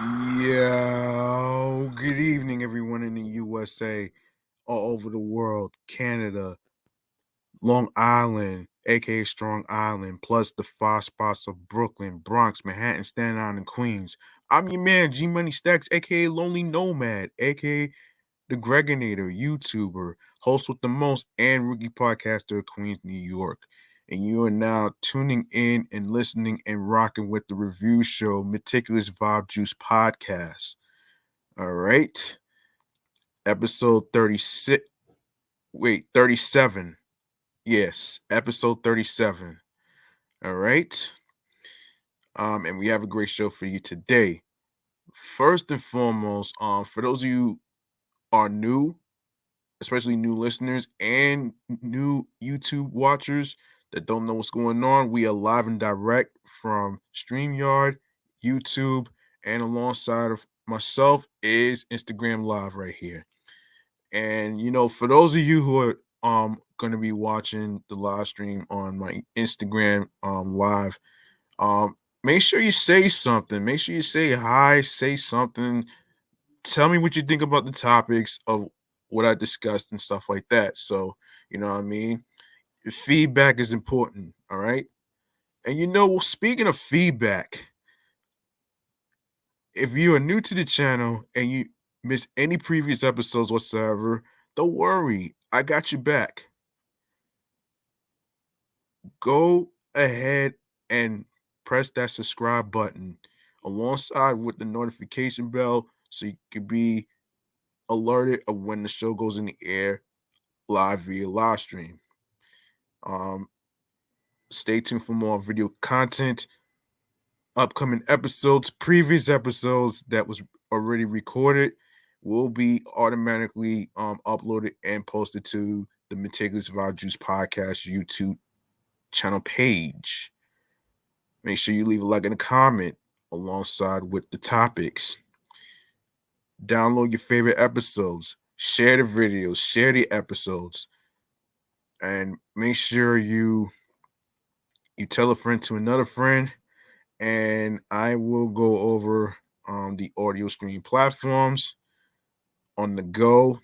Yo, good evening, everyone in the USA, all over the world, Canada, Long Island, aka Strong Island, plus the five spots of Brooklyn, Bronx, Manhattan, Staten Island, and Queens. I'm your man, G Money Stacks, aka Lonely Nomad, aka the Gregonator, YouTuber, host with the most, and rookie podcaster of Queens, New York. And you are now tuning in and listening and rocking with the review show, Meticulous Vibe Juice Podcast. All right. Episode 36. Wait, 37. Yes, episode 37. All right. And we have a great show for you today. First and foremost, for those of you who are new, especially new listeners and new YouTube watchers that don't know what's going on, we are live and direct from StreamYard, YouTube, and alongside of myself is Instagram Live right here. And for those of you who are going to be watching the live stream on my Instagram live, um make sure you say something. Make sure you say hi, say something. Tell me what you think about the topics of what I discussed and stuff like that. So, you know what I mean? Feedback is important, all right? And speaking of feedback, if you are new to the channel and you miss any previous episodes whatsoever, don't worry. I got you back. Go ahead and press that subscribe button alongside with the notification bell so you can be alerted of when the show goes in the air live via live stream. Um, Stay tuned for more video content, upcoming episodes, previous episodes that was already recorded will be automatically uploaded and posted to the Meticulous Vibe Juice Podcast YouTube channel page. Make sure you leave a like and a comment alongside with the topics. Download your favorite episodes, share the videos, share the episodes, and make sure you tell a friend to another friend. And I will go over the audio streaming platforms on the go.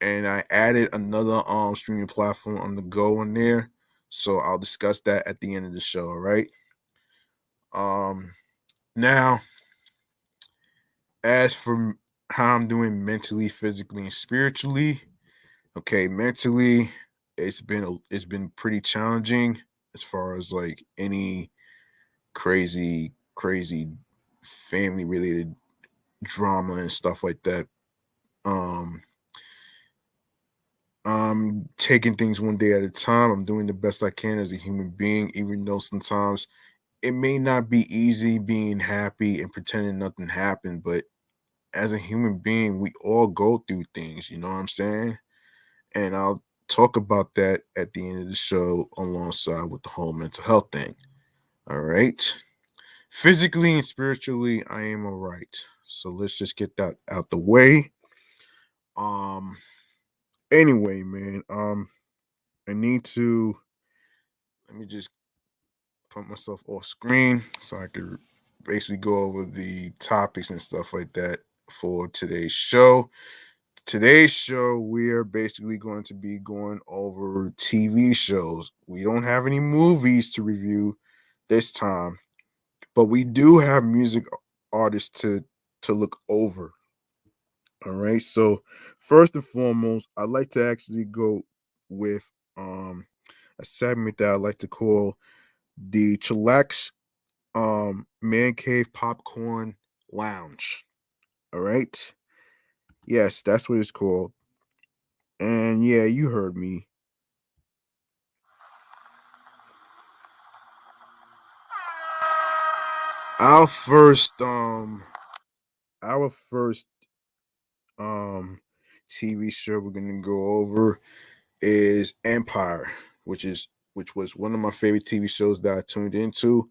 And I added another streaming platform on the go on there. So I'll discuss that at the end of the show, all right? Now, as for how I'm doing mentally, physically, and spiritually, okay, mentally, it's been pretty challenging as far as like any crazy family related drama and stuff like that. Um, I'm taking things one day at a time. I'm doing the best I can as a human being, even though sometimes it may not be easy being happy and pretending nothing happened. But as a human being, we all go through things, you know what I'm saying? And I'll talk about that at the end of the show alongside with the whole mental health thing. All right. Physically and spiritually, I am all right. So let's just get that out the way. Um anyway, man, I need to let me just put myself off screen so I could basically go over the topics and stuff like that for today's show. Today's show, we are basically going to be going over TV shows. We don't have any movies to review this time, but we do have music artists to look over. All right. So first and foremost, I'd like to actually go with a segment that I like to call the Chillax Man Cave Popcorn Lounge. All right. Yes, that's what it's called. And yeah, you heard me. Our first our first um TV show we're gonna go over is Empire, which was one of my favorite TV shows that I tuned into.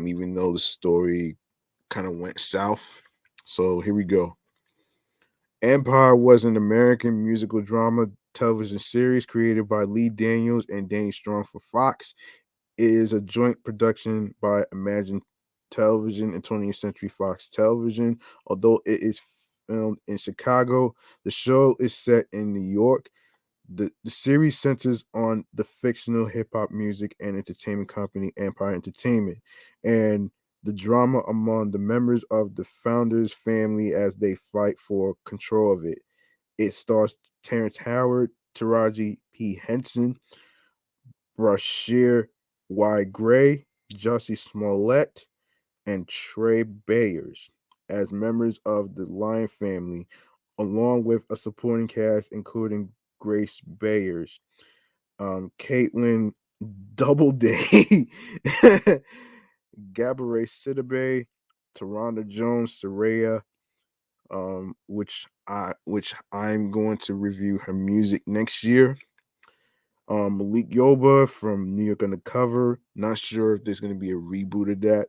Even though the story kind of went south. So here we go. Empire was an American musical drama television series created by Lee Daniels and Danny Strong for Fox. It is a joint production by Imagine Television and 20th Century Fox Television. Although it is filmed in Chicago, the show is set in New York. The series centers on the fictional hip hop music and entertainment company Empire Entertainment and the drama among the members of the founders' family as they fight for control of it. It stars Terrence Howard, Taraji P. Henson, Brashear Y. Gray, Jussie Smollett, and Trey Bayers as members of the Lion family, along with a supporting cast including Grace Bayers, Caitlin Doubleday, Gabourey Sidibe, Taronda Jones, Soraya, which I'm going to review her music next year. Malik Yoba from New York Undercover. Not sure if there's going to be a reboot of that.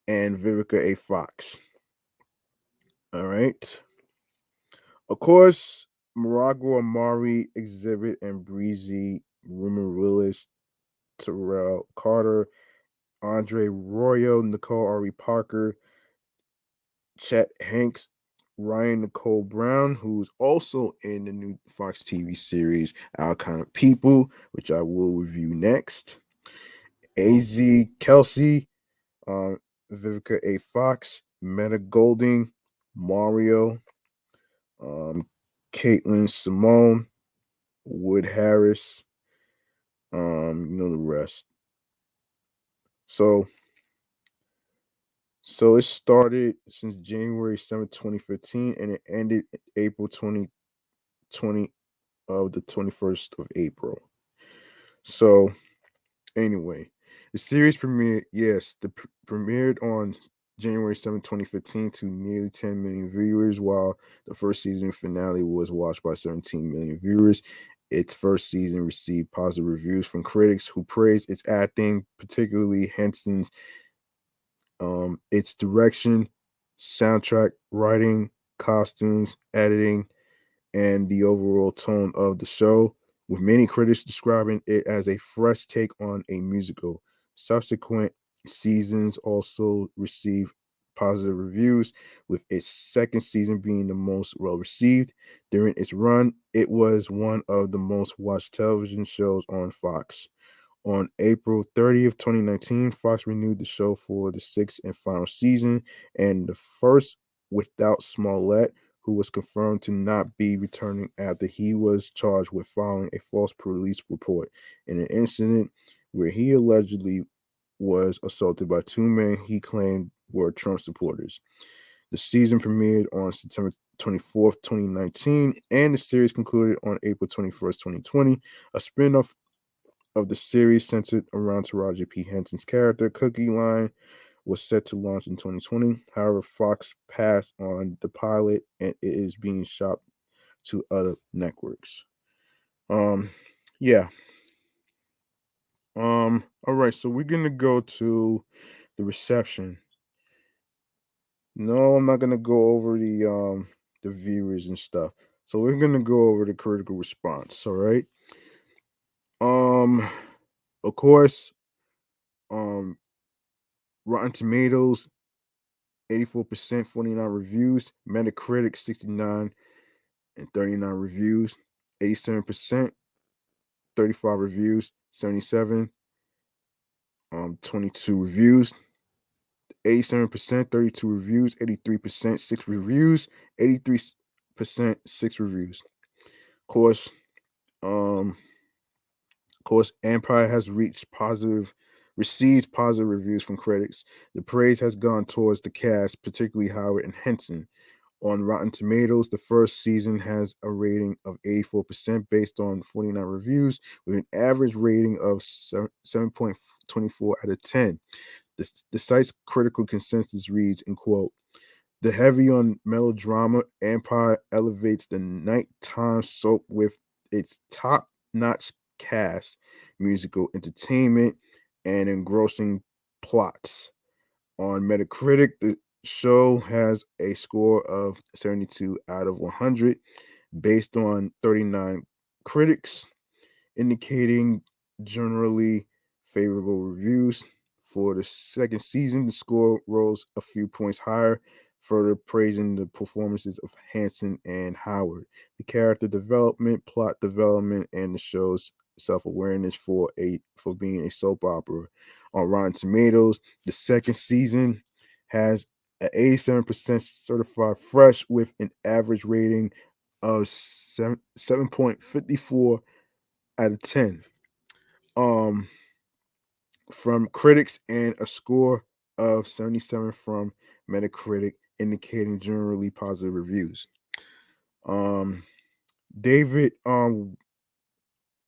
And Vivica A. Fox. All right. Of course, Marago Amari, Exhibit, and Breezy, Rumor Willis, Terrell Carter, Andre Royo, Nicole Ari Parker, Chet Hanks, Ryan Nicole Brown, who's also in the new Fox TV series Our Kind of People, which I will review next. AZ Kelsey, uh, Vivica A. Fox, Meta Golding, Mario, Caitlin Simone, Wood Harris, the rest. So it started since January 7th, 2015, and it ended April 2020 of the 21st of April. So anyway, the series premiered on January 7th, 2015 to nearly 10 million viewers, while the first season finale was watched by 17 million viewers. Its first season received positive reviews from critics who praised its acting, particularly Henson's, its direction, soundtrack, writing, costumes, editing, and the overall tone of the show, with many critics describing it as a fresh take on a musical. Subsequent seasons also received positive reviews, with its second season being the most well received. During its run, it was one of the most watched television shows on Fox. On April 30th, 2019, Fox renewed the show for the sixth and final season, and the first without Smollett, who was confirmed to not be returning after he was charged with filing a false police report in an incident where he allegedly was assaulted by two men he claimed were Trump supporters. The season premiered on September 24th, 2019, and the series concluded on April 21st, 2020. A spin-off of the series centered around Taraji P. Henson's character, Cookie Line, was set to launch in 2020. However, Fox passed on the pilot and it is being shopped to other networks. Yeah. All right, so we're gonna go to the reception. No, I'm not gonna go over the viewers and stuff. So we're gonna go over the critical response, all right? Of course, um Rotten Tomatoes 84%, 49 reviews. Metacritic 69 and 39 reviews. 87%, 35 reviews. 77, 22 reviews. 87%, 32 reviews. 83%, 6 reviews. 83%, 6 reviews. Um, of course, Empire has received positive reviews from critics. The praise has gone towards the cast, particularly Howard and Henson. On Rotten Tomatoes, the first season has a rating of 84% based on 49 reviews, with an average rating of 7.24 out of 10. The site's critical consensus reads, in quote, "The heavy on melodrama, Empire elevates the nighttime soap with its top-notch cast, musical entertainment, and engrossing plots." On Metacritic, the show has a score of 72 out of 100 based on 39 critics, indicating generally favorable reviews. For the second season, the score rose a few points higher, further praising the performances of Hanson and Howard. The character development, plot development, and the show's self-awareness for being a soap opera. On Rotten Tomatoes, the second season has an 87% certified fresh with an average rating of 7.54 out of 10. Um from critics and a score of 77 from Metacritic, indicating generally positive reviews. Um, David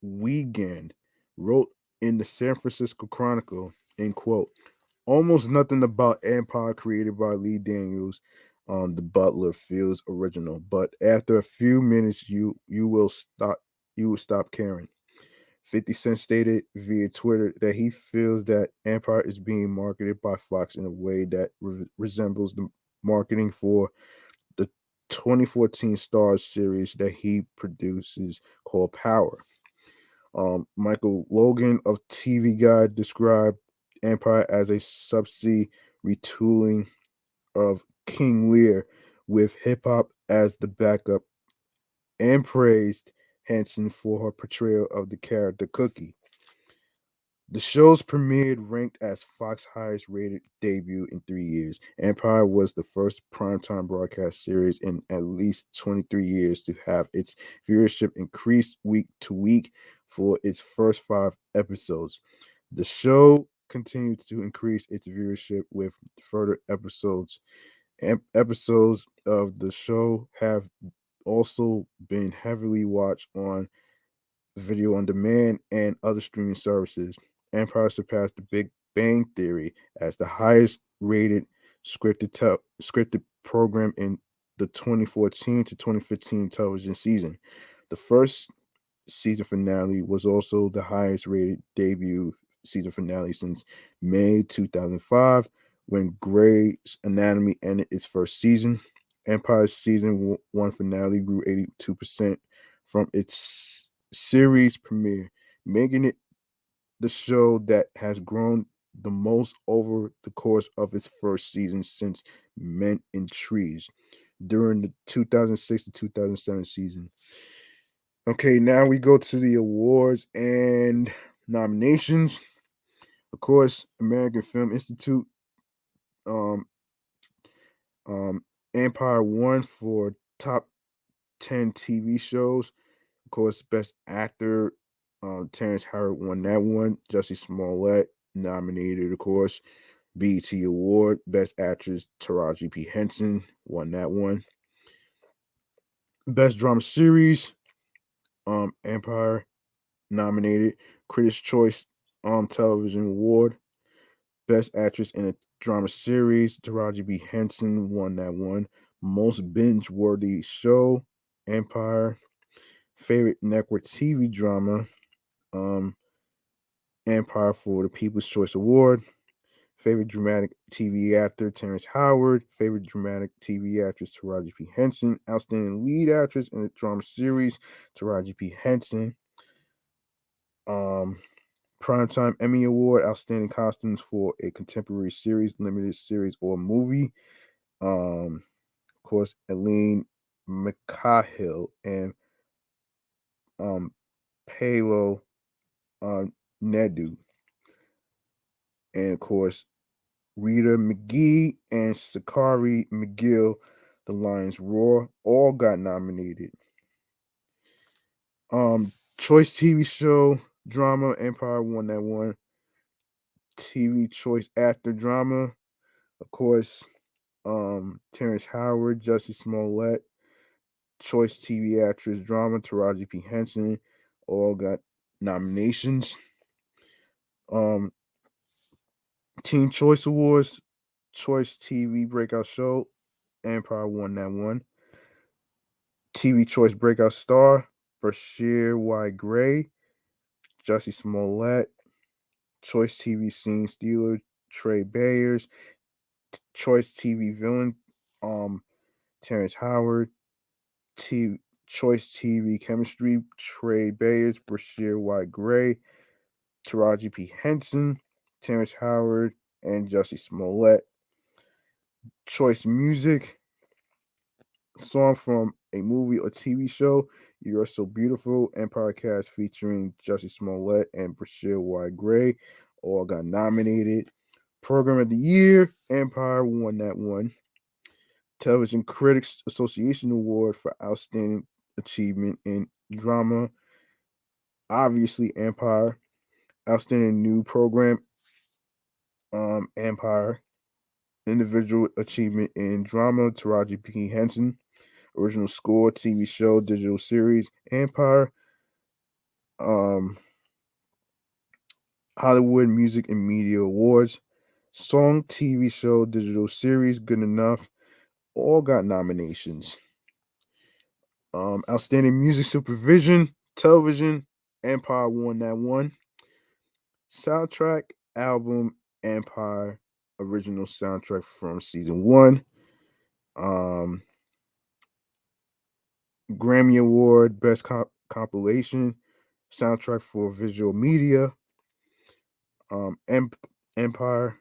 Wiegand wrote in the San Francisco Chronicle, in quote, almost nothing about Empire created by Lee Daniels, the Butler feels original, but after a few minutes, you will stop caring. 50 Cent stated via Twitter that he feels that Empire is being marketed by Fox in a way that resembles the marketing for the 2014 Stars series that he produces called Power. Michael Logan of TV Guide described Empire as a subsea retooling of King Lear with hip hop as the backup and praised Hanson for her portrayal of the character Cookie. The show's premiered ranked as Fox's highest rated debut in 3 years. Empire was the first primetime broadcast series in at least 23 years to have its viewership increase week to week for its first 5 episodes. The show continued to increase its viewership with further episodes. Episodes of the show have also been heavily watched on video on demand, and other streaming services. Empire surpassed The Big Bang Theory as the highest rated scripted program in the 2014 to 2015 television season. The first season finale was also the highest rated debut season finale since May 2005 when Grey's Anatomy ended its first season. Empire's season 1 finale grew 82% from its series premiere, making it the show that has grown the most over the course of its first season since Men in Trees during the 2006 to 2007 season. Okay, now we go to the awards and nominations. Of course, American Film Institute, um, Empire won for top 10 TV shows. Of course, Best Actor, Terrence Howard won that one. Jussie Smollett nominated, of course. BET Award, Best Actress, Taraji P. Henson won that one. Best Drama Series, Empire nominated. Critics' Choice Television Award, Best Actress in a Drama Series, Taraji B. Henson won that one. Most binge-worthy show, Empire. Favorite network TV drama, Empire for the People's Choice Award. Favorite dramatic TV actor, Terrence Howard. Favorite dramatic TV actress, Taraji P. Henson. Outstanding lead actress in a drama series, Taraji P. Henson. Primetime Emmy Award, Outstanding Costumes for a Contemporary Series, Limited Series, or Movie. Of course, Eileen McCahill and Palo Nedu. And of course, Rita McGee and Sakari McGill, The Lions Roar, all got nominated. Choice TV show drama, Empire won that one. TV Choice Actor drama, of course, Terrence Howard, Jussie Smollett. Choice TV Actress drama, Taraji P. Henson, all got nominations. Um, Teen Choice Awards, Choice TV Breakout Show, Empire won that one. TV Choice Breakout Star, Bashir Y. Gray, Jussie Smollett. Choice TV Scene Stealer, Trey Bayers. Choice TV Villain, Terrence Howard. Choice TV Chemistry, Trey Bayers, Bashir Y. Gray, Taraji P. Henson. Terrence Howard and Jussie Smollett. Choice music, song from a movie or TV show, You Are So Beautiful, Empire cast featuring Jussie Smollett and Brashear Y. Gray, all got nominated. Program of the Year, Empire won that one. Television Critics Association Award for Outstanding Achievement in Drama, obviously Empire. Outstanding New Program, Empire. Individual Achievement in Drama, Taraji P. Henson. Original Score, TV Show, Digital Series, Empire. Um, Hollywood Music and Media Awards. Song, TV Show, Digital Series, Good Enough. All got nominations. Outstanding Music Supervision, Television, Empire won that one. Soundtrack, Album, Empire, Original Soundtrack from Season 1. Grammy Award, Best Compilation, Soundtrack for Visual Media. Empire,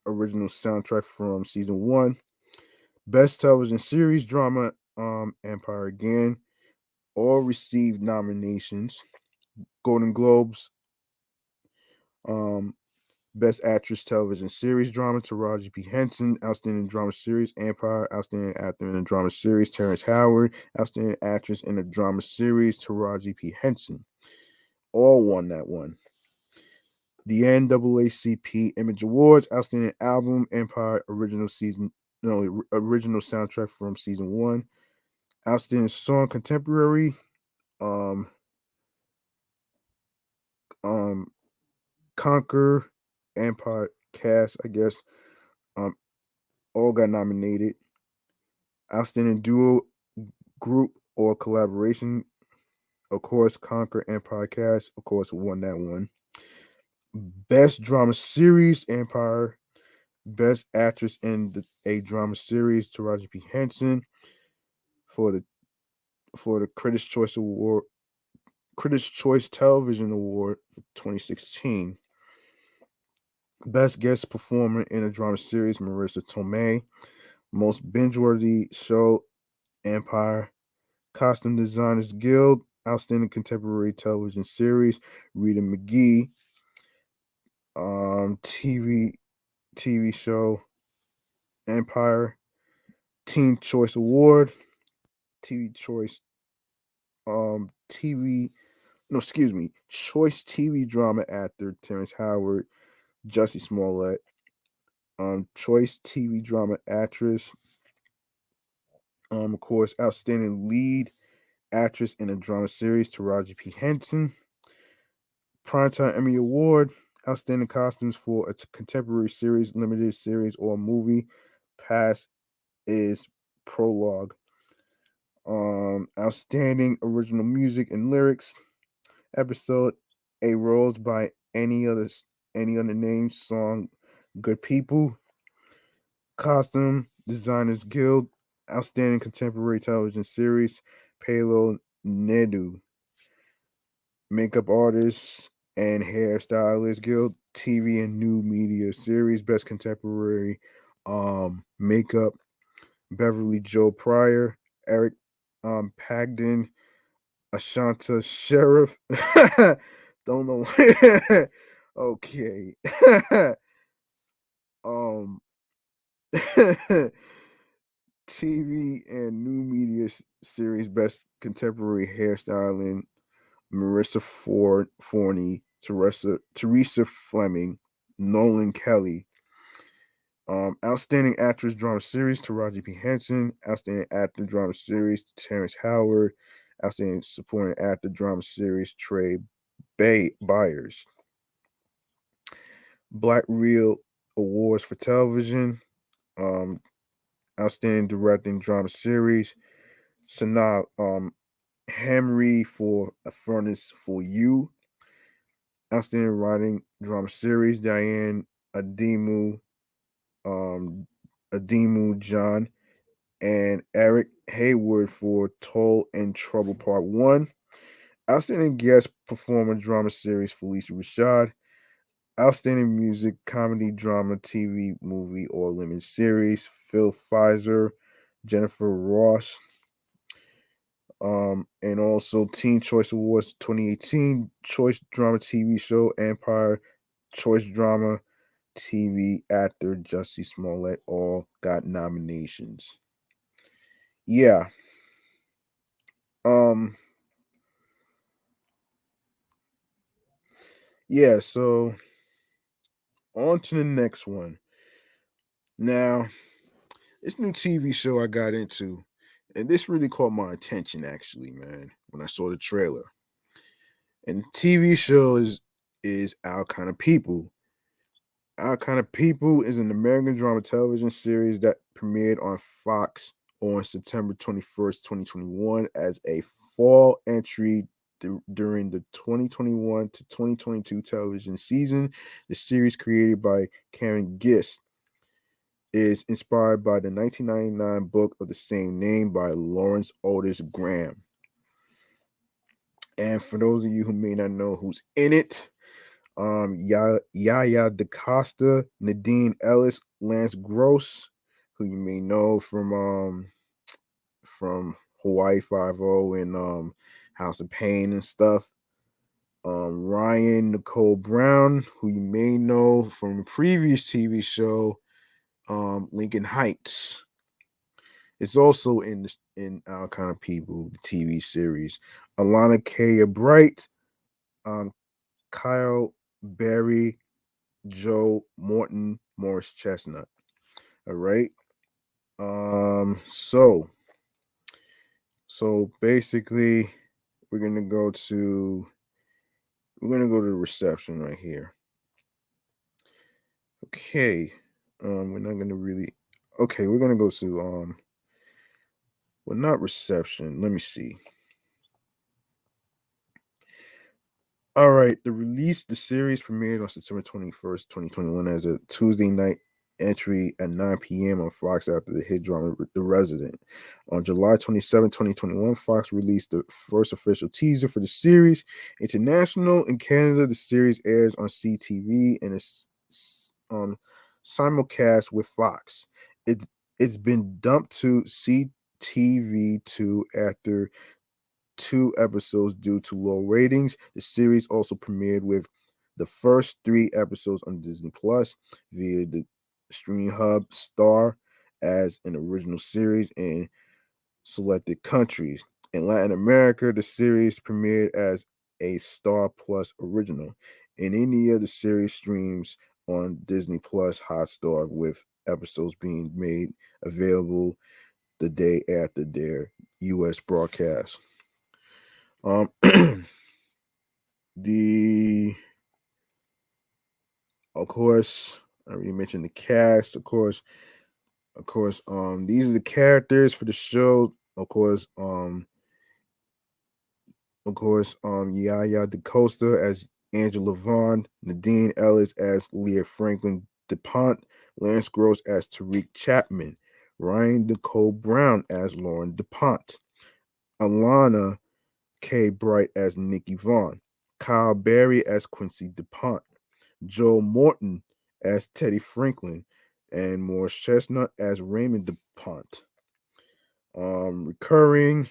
Original Soundtrack from Season 1. Best Television Series Drama, Empire again. All received nominations. Golden Globes, Best Actress Television Series Drama, Taraji P. Henson. Outstanding Drama Series, Empire. Outstanding Actor in a Drama Series, Terrence Howard. Outstanding Actress in a Drama Series, Taraji P. Henson. All won that one. The NAACP Image Awards, Outstanding Album, Empire, Original Soundtrack from Season 1. Outstanding Song, Contemporary, um, Conquer, Empire Cast, I guess, all got nominated. Outstanding Duo, Group, or Collaboration, of course, Conquer, Empire Cast, of course, won that one. Best Drama Series, Empire. Best Actress in a Drama Series, Taraji P. Henson. For the Critics' Choice Award, Critics' Choice Television Award for 2016. Best Guest Performer in a Drama Series, Marissa Tomei. Most Binge-Worthy Show, Empire. Costume Designers Guild, Outstanding Contemporary Television Series, Rita McGee. TV show, Empire. Teen Choice Award, TV Choice, TV, no, excuse me, Choice TV Drama Actor, Terrence Howard, Jussie Smollett. Choice TV Drama Actress, of course, Outstanding Lead Actress in a Drama Series, Taraji P. Henson. Primetime Emmy Award, Outstanding Costumes for a Contemporary Series, Limited Series, or Movie. Past is Prologue. Outstanding Original Music and Lyrics episode, A Rose by Any Other Name song, Good People. Costume Designers Guild, Outstanding Contemporary Television Series, Palo Nedu. Makeup Artists and Hairstylists Guild, TV and New Media Series, Best Contemporary Makeup, Beverly Joe Pryor, Eric Pagden, Ashanta Sheriff. Don't know. Okay. um TV and New Media Series, Best Contemporary Hairstyling, Marissa Forney, Teresa Fleming, Nolan Kelly. Outstanding Actress Drama Series, Taraji P. Henson. Outstanding Actor Drama Series, Terrence Howard. Outstanding Supporting Actor Drama Series, Trey Byers. Black Reel Awards for Television. Outstanding Directing Drama Series, Sanaa Hamri for A Furnace for You. Outstanding Writing Drama Series, Diane Ademu, John, and Eric Hayward for Toll and Trouble Part 1. Outstanding Guest Performer Drama Series, Felicia Rashad. Outstanding music, comedy, drama, TV, movie, or limited series. Phil Pfizer, Jennifer Ross. And also Teen Choice Awards 2018, Choice Drama TV Show, Empire, Choice Drama TV Actor, Jussie Smollett, all got nominations. Yeah. Um, yeah, so on to the next one. Now, this new TV show I got into, and this really caught my attention actually, man, when I saw the trailer. And the TV show is Our Kind of People. Our Kind of People is an American drama television series that premiered on Fox on September 21st, 2021 as a fall entry during the 2021 to 2022 television season. The series, created by Karen Gist, is inspired by the 1999 book of the same name by Lawrence Otis Graham. And for those of you who may not know who's in it, Yaya DaCosta, Nadine Ellis, Lance Gross, who you may know from Hawaii Five O and House of Pain and stuff. Ryan Nicole Brown, who you may know from the previous TV show, Lincoln Heights. It's also in Our Kind of People, the TV series. Alana Kaya Bright, um, Kyle Berry, Joe Morton, Morris Chestnut. All right. Um. So so basically, we're gonna go to the reception right here. Okay. We're not gonna really. Okay, we're gonna go to well, not reception. Let me see. All right, the series premiered on September 21st, 2021 as a Tuesday night entry at 9 p.m. on Fox after the hit drama The Resident. On July 27, 2021, Fox released the first official teaser for the series. International in Canada, the series airs on CTV and is simulcast with Fox. It, it's been dumped to CTV2 after 2 episodes due to low ratings. The series also premiered with the first 3 episodes on Disney Plus via the streaming hub Star as an original series in selected countries. In Latin America, the series premiered as a Star Plus original. In India, the series streams on Disney Plus Hotstar, with episodes being made available the day after their US broadcast. Um, the of course, I already mentioned the cast. These are the characters for the show. Yaya DaCosta as Angela Vaughn, Nadine Ellis as Leah Franklin DuPont, Lance Gross as Tariq Chapman, Ryan Nicole Brown as Lauren DuPont, Alana K. Bright as Nikki Vaughn, Kyle Berry as Quincy DuPont, Joe Morton as Teddy Franklin, and Morris Chestnut as Raymond DuPont. Recurring,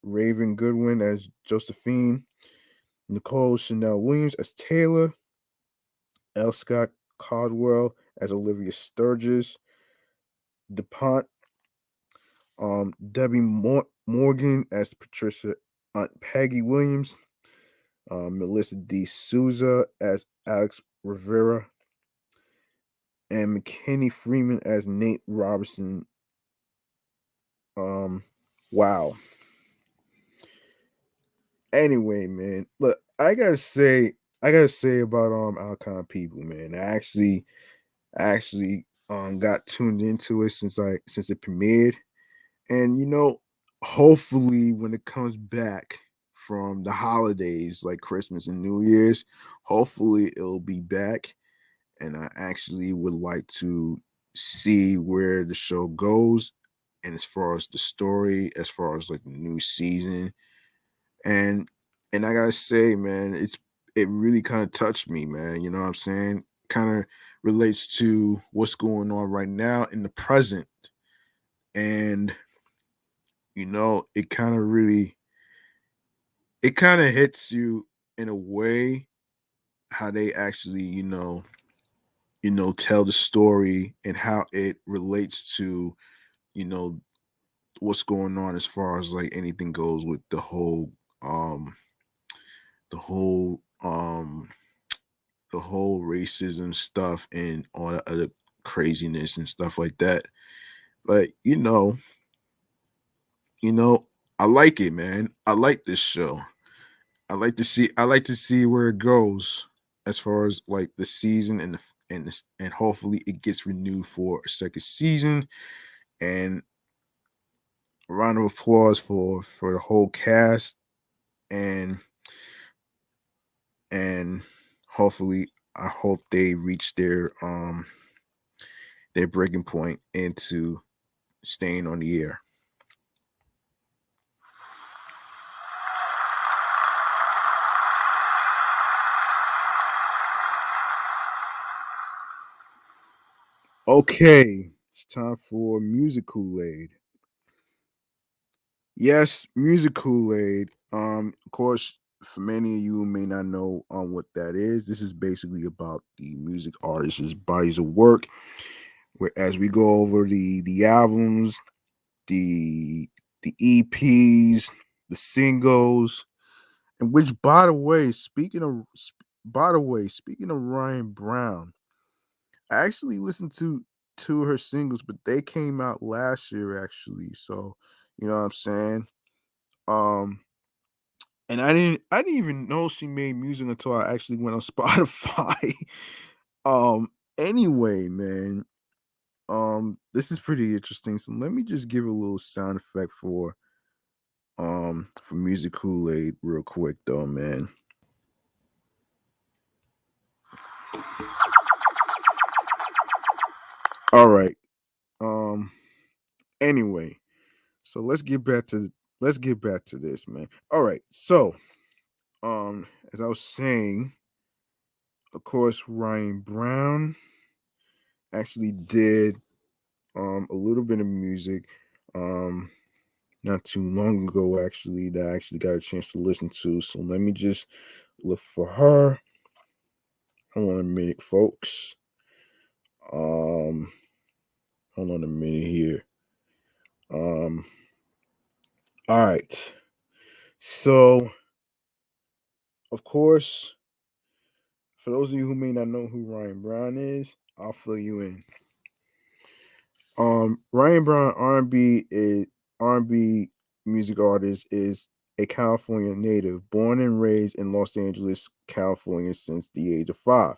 Raven Goodwin as Josephine, Nicole Chanel Williams as Taylor, L. Scott Caldwell as Olivia Sturgis, DuPont, Debbie Morgan as Patricia Aunt Peggy Williams, Melissa D. Souza as Alex Rivera, and McKinney Freeman as Nate Robertson. Wow. Anyway, man, look, I gotta say about Our Kind of People, man. I actually got tuned into it since it premiered, and hopefully when it comes back from the holidays like Christmas and New Year's, hopefully it'll be back, and I actually would like to see where the show goes, and as far as the story, as far as like the new season, and I gotta say, man, it really kind of touched me, man. You know what I'm saying? Kind of relates to what's going on right now in the present. And, it kind of really it kind of hits you in a way how they actually, tell the story and how it relates to, you know, what's going on as far as like anything goes with um the whole um the whole racism stuff and all the other craziness and stuff like that. But you know, I like it, man. I like this show. I like to see where it goes as far as like the season and hopefully it gets renewed for a second season. And a round of applause for the whole cast and and hopefully I hope they reach their breaking point into staying on the air. Okay, it's time for music Kool-Aid. Yes, music Kool-Aid. Of course, for many of you who may not know what that is, this is basically about the music artists' bodies of work. Where as we go over the albums, the the EPs, the singles, and which, by the way, speaking of Ryan Brown, I actually listened to two of her singles, but they came out last year actually. So, you know what I'm saying? Um, and I didn't even know she made music until I actually went on Spotify. um, anyway, man, this is pretty interesting. So let me just give a little sound effect for music Kool-Aid real quick though, man. All right. Um, anyway, so let's get back to this, man. All right. So, as I was saying, of course, Ryan Brown actually did a little bit of music um not too long ago actually that I actually got a chance to listen to. So let me just look for her. Hold on a minute, folks. Um hold on a minute here. Um all right. So of course, for those of you who may not know who Ryan Brown is, I'll fill you in. Ryan Brown R&B music artist is a California native, born and raised in Los Angeles, California since the age of 5.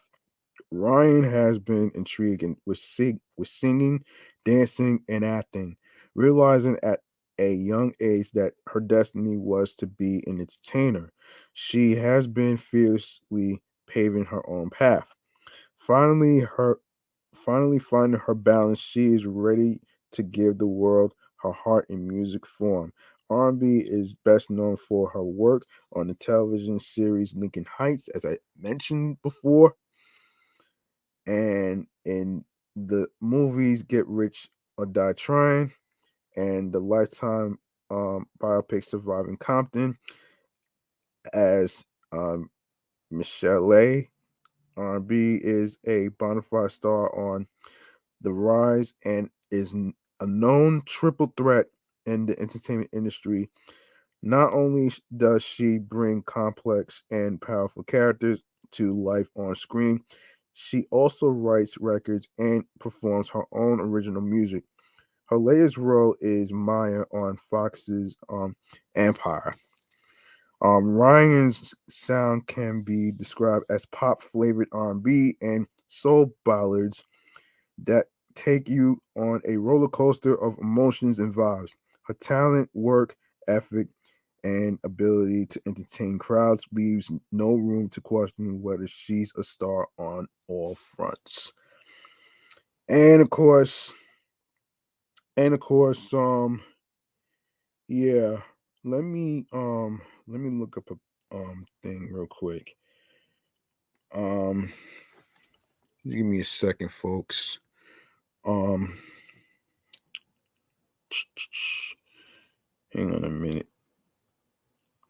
Ryan has been intriguing with singing, dancing, and acting, realizing at a young age that her destiny was to be an entertainer. She has been fiercely paving her own path. Finally, finally finding her balance, she is ready to give the world her heart in music form. R&B is best known for her work on the television series Lincoln Heights, as I mentioned before, and in the movies Get Rich or Die Trying and the Lifetime biopic Surviving Compton as Michelle A. R&B is a bona fide star on the rise and is a known triple threat in the entertainment industry. Not only does she bring complex and powerful characters to life on screen, she also writes records and performs her own original music. Her latest role is Maya on Fox's Empire. Ryan's sound can be described as pop flavored R&B and soul ballads that take you on a roller coaster of emotions and vibes. Her talent, work ethic, and ability to entertain crowds leaves no room to question whether she's a star on all fronts. And of course, and of course, yeah. Let me look up a thing real quick. Um, give me a second, folks. Um, hang on a minute.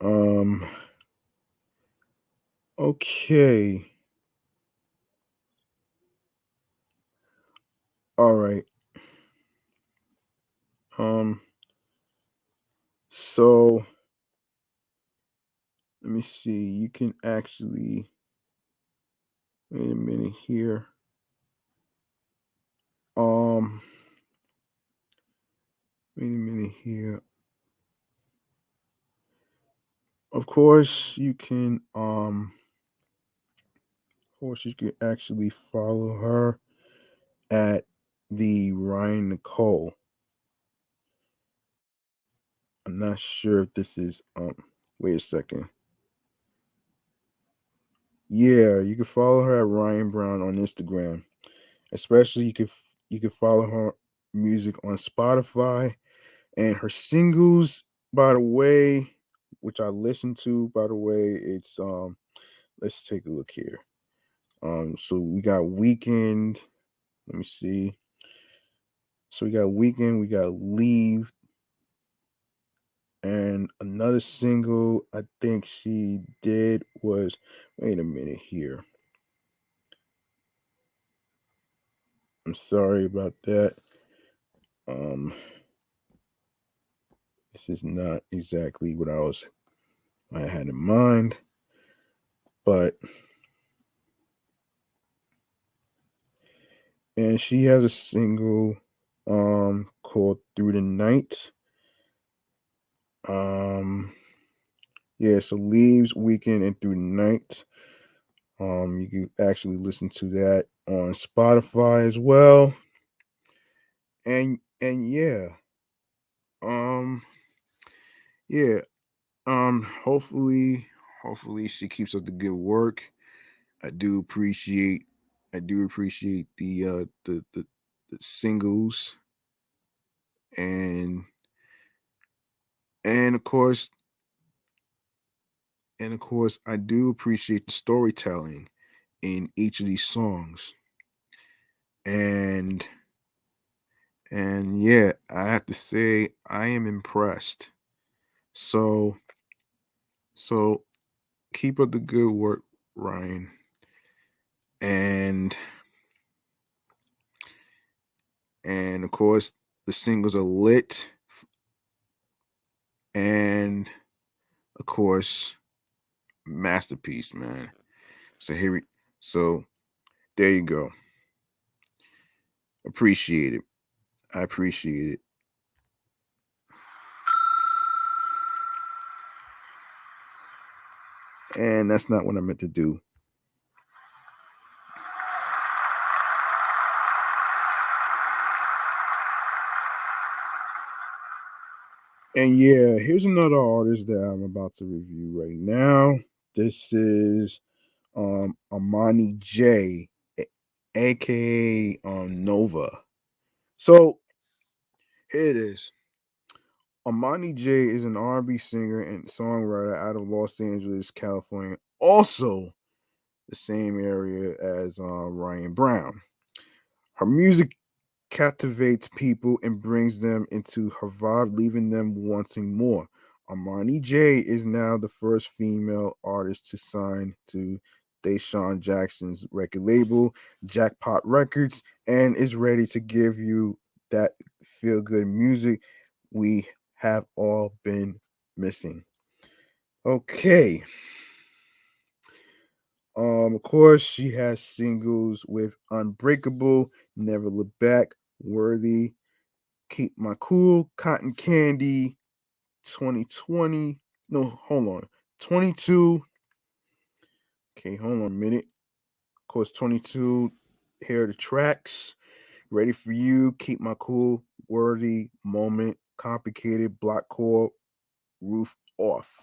Um, okay. All right. Um, so let me see. You can actually wait a minute here. Um, wait a minute here. Of course, you can. Of course, you can actually follow her at the Ryan Nicole. I'm not sure if this is. Wait a second. Yeah, you can follow her at Ryan Brown on Instagram. Especially, you can follow her music on Spotify and her singles. By the way, which I listen to. By the way, it's Let's take a look here. So we got Weekend. Let me see. So we got Weekend. We got Leave. And another single I think she did was, wait a minute here. I'm sorry about that. Um, this is not exactly what I had in mind, but and she has a single called Through the Night. Um, yeah, so Leaves, Weekend, and Through the Night. You can actually listen to that on Spotify as well. And yeah. Um yeah. Hopefully she keeps up the good work. I do appreciate the singles and and of course I do appreciate the storytelling in each of these songs. And yeah, I have to say I am impressed. So so keep up the good work, Ryan. And of course the singles are lit, and of course masterpiece, man. So here we so there you go. Appreciate it. I appreciate it. And that's not what I meant to do. And yeah, here's another artist that I'm about to review right now. This is ArmonieJAY, aka Nova. So here it is. ArmonieJAY is an R&B singer and songwriter out of Los Angeles, California. Also, the same area as Ryan Brown. Her music captivates people and brings them into her vibe, leaving them wanting more. ArmonieJAY is now the first female artist to sign to Deshaun Jackson's record label, Jackpot Records, and is ready to give you that feel good music we have all been missing. Okay. Of course, she has singles with Unbreakable, Never Look Back, Worthy, Keep My Cool, Cotton Candy, 2020. No, hold on. 22. Okay, hold on a minute. Of course, 22. Here are the tracks. Ready for You, Keep My Cool, Worthy, Moment, Complicated, Block Core, Roof Off.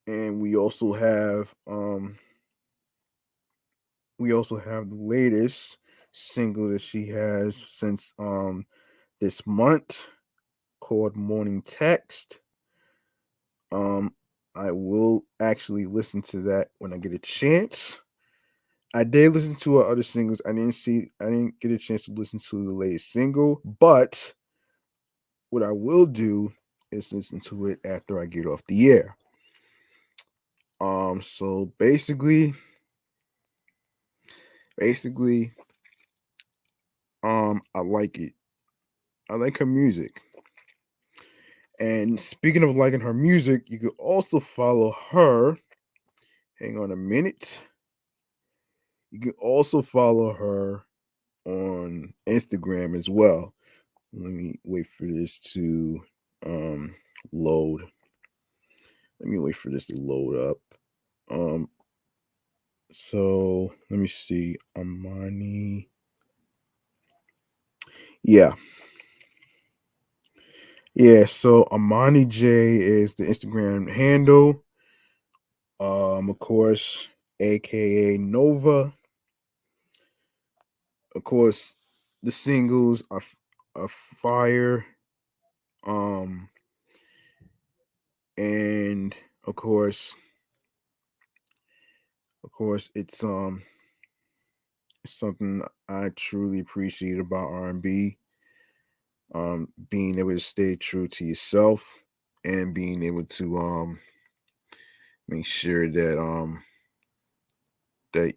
And we also have the latest single that she has since this month called Morning Text. Um I will actually listen to that when I get a chance. I did listen to her other singles. I didn't get a chance to listen to the latest single, but what I will do is listen to it after I get off the air. So basically, I like it. I like her music. And speaking of liking her music, you could also follow her. Hang on a minute. You can also follow her on Instagram as well. Let me wait for this to load. Let me wait for this to load up. Um so let me see. Armani. Yeah. Yeah, so ArmonieJAY is the Instagram handle. Of course, aka Nova. Of course, the singles are fire. Um and of course it's something I truly appreciate about R&B. Being able to stay true to yourself and being able to make sure that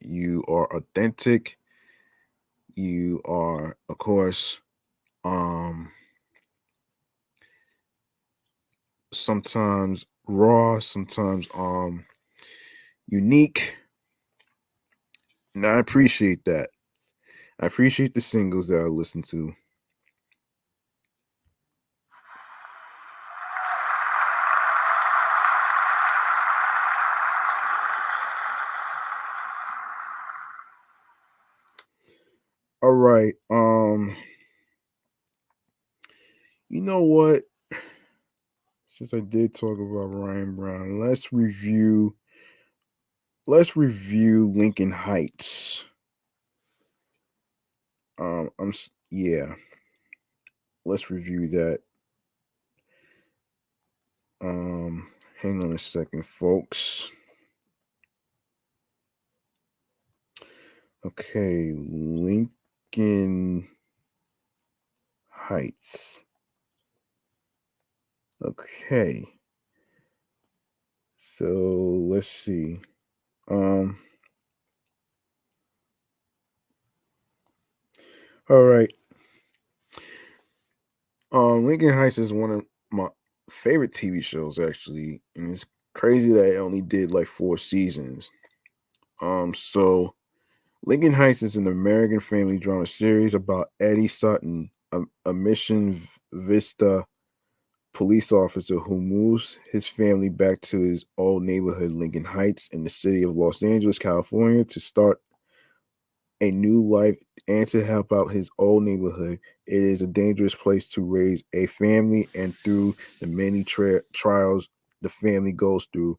you are authentic. You are, of course, um sometimes raw, sometimes unique, and I appreciate that. I appreciate the singles that I listen to. All right. You know what? Since I did talk about Ryan Brown, let's review Lincoln Heights. Yeah, let's review that. Hang on a second, folks. Okay, Lincoln Heights. Okay. So let's see. Um all right. Lincoln Heights is one of my favorite TV shows actually, and it's crazy that it only did like 4 seasons. So Lincoln Heights is an American family drama series about Eddie Sutton, a Vista police officer who moves his family back to his old neighborhood, Lincoln Heights, in the city of Los Angeles, California, to start a new life and to help out his old neighborhood. It is a dangerous place to raise a family, and through the many trials the family goes through,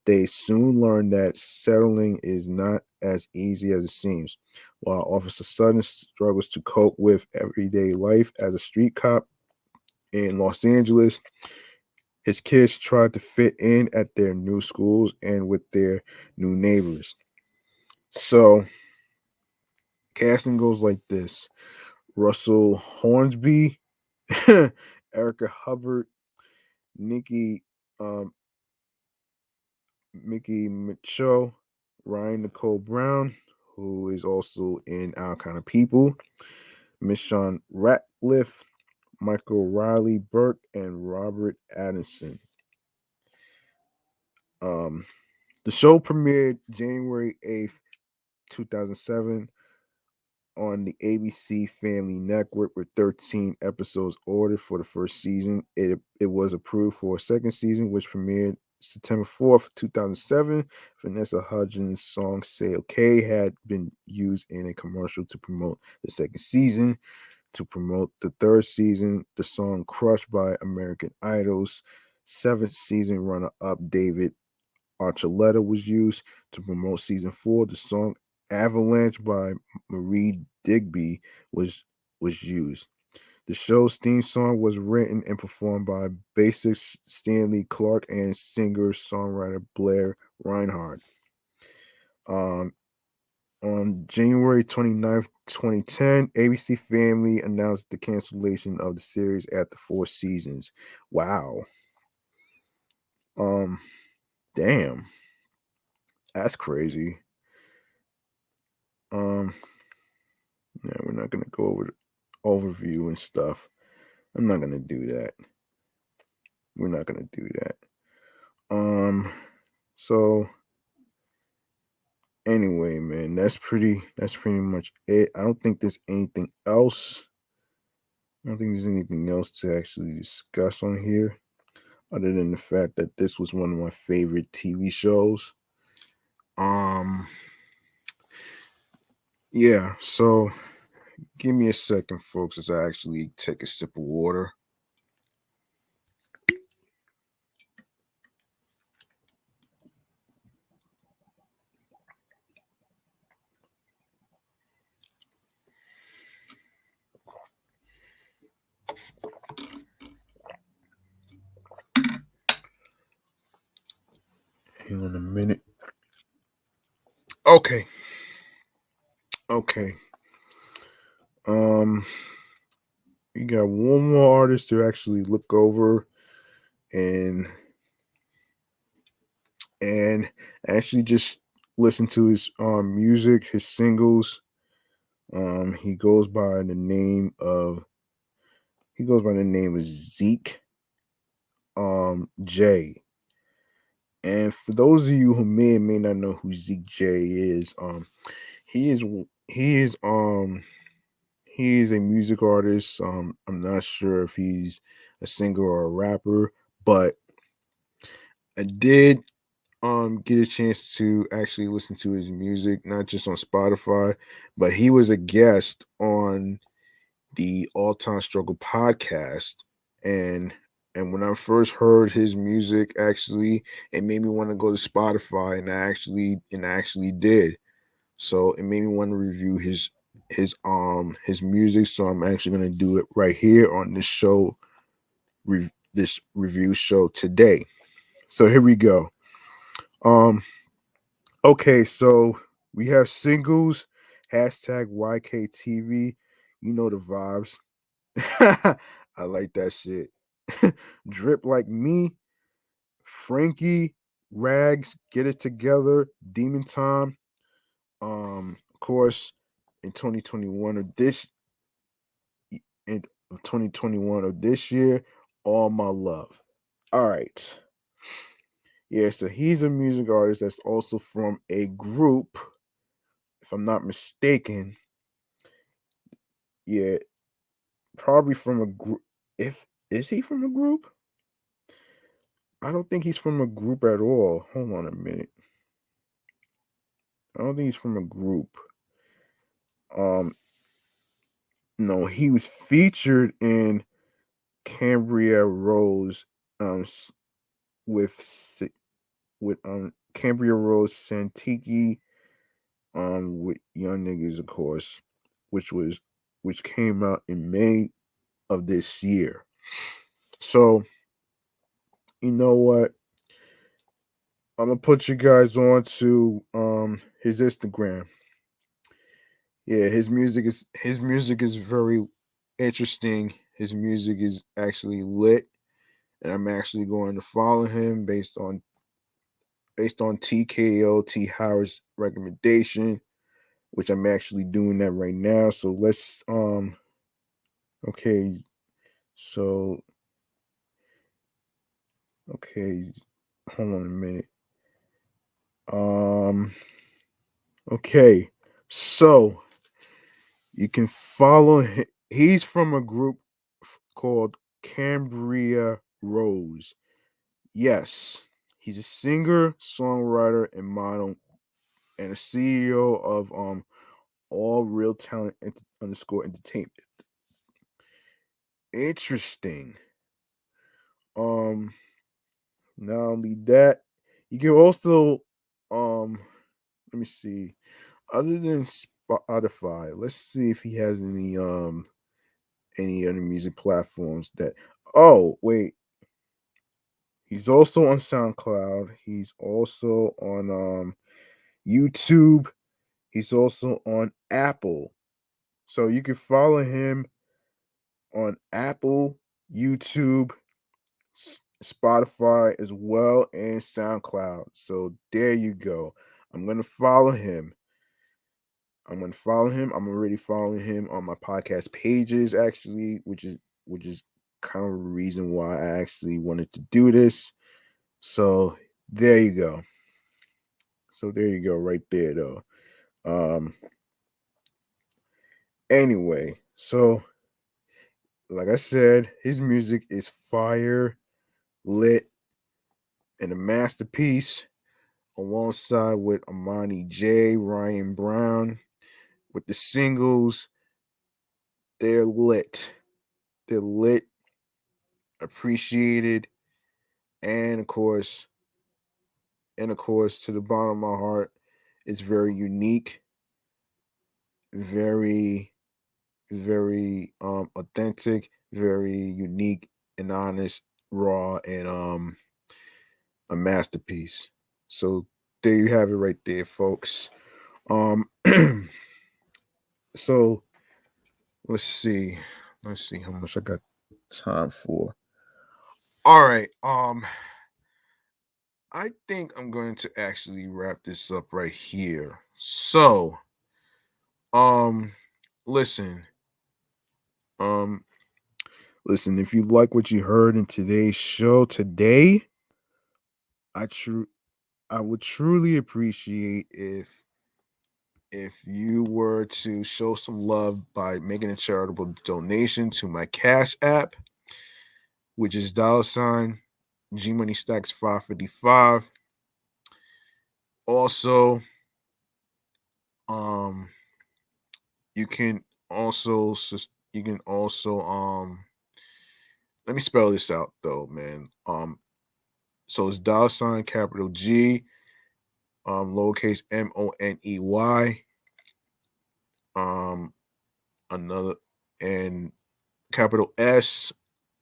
they soon learn that settling is not as easy as it seems. While Officer Sutton struggles to cope with everyday life as a street cop in Los Angeles, his kids try to fit in at their new schools and with their new neighbors. So, casting goes like this: Russell Hornsby, Erica Hubbard, Nikki um, Mickey Mitchell, Ryan Nicole Brown, who is also in Our Kind of People, Michonne Ratliff, Michael Riley Burke, and Robert Addison. Um, the show premiered January 8th, 2007 on the ABC Family Network with 13 episodes ordered for the first season. It was approved for a second season, which premiered September 4th, 2007. Vanessa Hudgens' song Say Okay had been used in a commercial to promote the second season. To promote the third season, the song Crushed by American Idol's seventh season runner up David Archuleta was used. To promote season 4. The song Avalanche by Marie Digby was used. The show's theme song was written and performed by bassist Stanley Clark and singer-songwriter Blair Reinhardt. Um, on January 29th, 2010, ABC Family announced the cancellation of the series after 4 seasons. Wow. Um, damn. That's crazy. Um, yeah, we're not gonna go over the overview and stuff. I'm not gonna do that. We're not gonna do that. So anyway, man, that's pretty much it. I don't think there's anything else. I don't think there's anything else to actually discuss on here, other than the fact that this was one of my favorite TV shows. Um, yeah. So give me a second, folks, as I actually take a sip of water. Hang on a minute. Okay. Okay. Um, you got one more artist to actually look over and and actually just listen to his music, his singles. He goes by the name of Zeke Jaye. And for those of you who may or may not know who Zeke Jaye is, he is he is he is a music artist. I'm not sure if he's a singer or a rapper, but I did get a chance to actually listen to his music, not just on Spotify, but he was a guest on the All Time Struggle podcast. And when I first heard his music, actually, it made me want to go to Spotify, and I actually did. So it made me want to review his music. So I'm actually gonna do it right here on this show, this review show today. So here we go. Um, okay, so we have singles, hashtag YKTV. You know the vibes. I like that shit. Drip like me, Frankie, Rags, Get It Together, Demon Time. Of course, in 2021 of this in 2021 of this year, All My Love. All right. Yeah, so he's a music artist that's also from a group, if I'm not mistaken. Yeah, probably from a group. If is he from a group? I don't think he's from a group at all. Hold on a minute. I don't think he's from a group. Um, no, he was featured in Cambriia Rose, with Cambriia Rose Santiki, with Young Niggas, of course, which came out in May of this year. So you know what? I'm gonna put you guys on to his Instagram. Yeah, his music is very interesting. His music is actually lit, and I'm actually going to follow him based on TKO T Howard's recommendation, which I'm actually doing that right now. So let's okay, so okay, hold on a minute. Um okay. So you can follow him. He's from a group called Cambriia Rose. Yes, he's a singer, songwriter, and model, and a CEO of All Real Talent underscore Entertainment. Interesting. Um, Not only that, you can also let me see. Other than Spotify, let's see if he has any any other music platforms that. Oh wait, he's also on SoundCloud. He's also on YouTube. He's also on Apple. So you can follow him on Apple, YouTube, Spotify as well, and SoundCloud. So there you go. I'm gonna follow him. I'm already following him on my podcast pages, actually, which is kind of a reason why I actually wanted to do this. So there you go. So there you go, right there, though. Um. Anyway, so like I said, his music is fire, lit, and a masterpiece. Alongside with ArmonieJAY, Ryan Brown, with the singles, they're lit. They're lit, appreciated, and of course, to the bottom of my heart, it's very unique, very, very authentic, very unique and honest, raw, and a masterpiece. So there you have it right there, folks. Um so let's see. Let's see how much I got time for. All right. I think I'm going to actually wrap this up right here. So, um, listen, um, listen. If you like what you heard in today's show today, I true, I would truly appreciate if you were to show some love by making a charitable donation to my Cash App, which is $ G Money Stacks 555. Also, um, you can you can also let me spell this out though, man. So it's capital G, lowercase MONEY, um, another and capital S,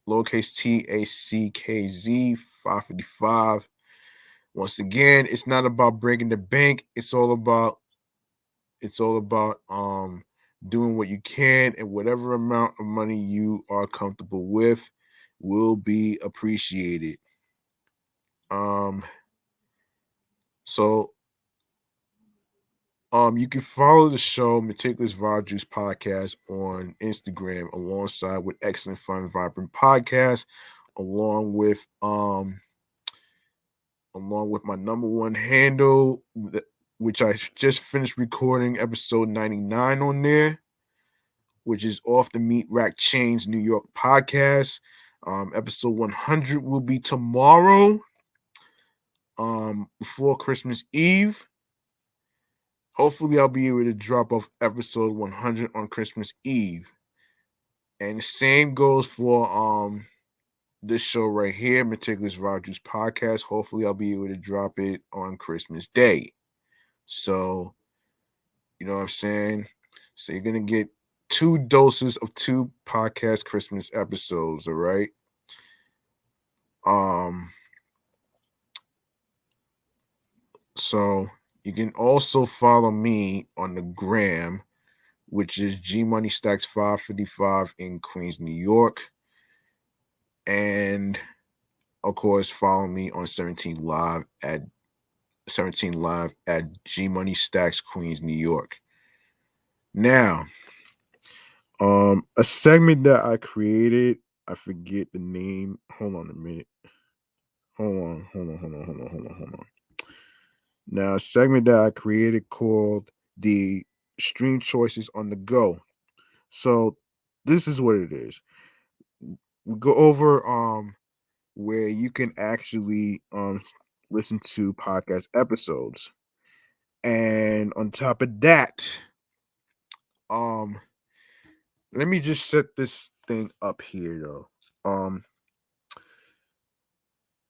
lowercase TACKZ 555. Once again, it's not about breaking the bank. It's all about doing what you can, and whatever amount of money you are comfortable with will be appreciated. Um so you can follow the show Meticulous Vibe Juice Podcast on Instagram alongside with Excellent Fun Vibrant Podcast, along with um along with my number one handle, which I just finished recording episode 99 on there, which is Off the Meat Rack Chains New York podcast. Episode 100 will be tomorrow, before Christmas Eve. Hopefully, I'll be able to drop off episode 100 on Christmas Eve. And the same goes for this show right here, Meticulous Rogers Podcast. Hopefully, I'll be able to drop it on Christmas Day. So, you know what I'm saying? So you're gonna get 2 doses of 2 podcast Christmas episodes, all right? Um, so you can also follow me on the gram, which is G Money Stacks 555 in Queens, New York. And of course, follow me on 17 Live at G Money Stacks Queens, New York. Now, a segment that I created, I forget the name. Hold on a minute. Hold on. Now, a segment that I created called the Stream Choices on the Go. So this is what it is. We go over where you can actually listen to podcast episodes. And on top of that, um let me just set this thing up here though.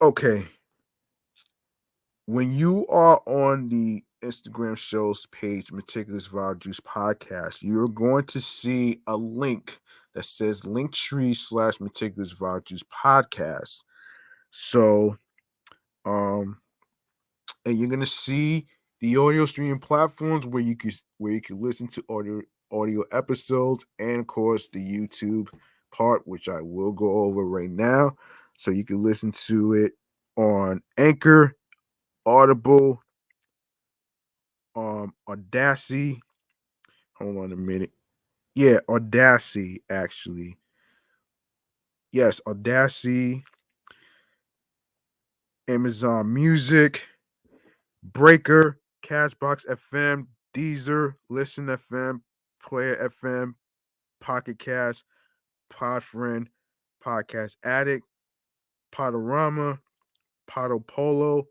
Okay, when you are on the Instagram shows page, Meticulous Vibe Juice Podcast, you're going to see a link that says Linktree/Meticulous Values Podcast. So, and you're gonna see the audio streaming platforms where you can listen to audio episodes, and of course the YouTube part, which I will go over right now. So you can listen to it on Anchor, Audible, Audacity. Hold on a minute. Yeah, Audacity actually. Yes, Audacity, Amazon Music, Breaker, Castbox FM, Deezer, Listen FM, Player FM, Pocket Cast, Podfriend, Podcast Addict, Podorama, Podopolo,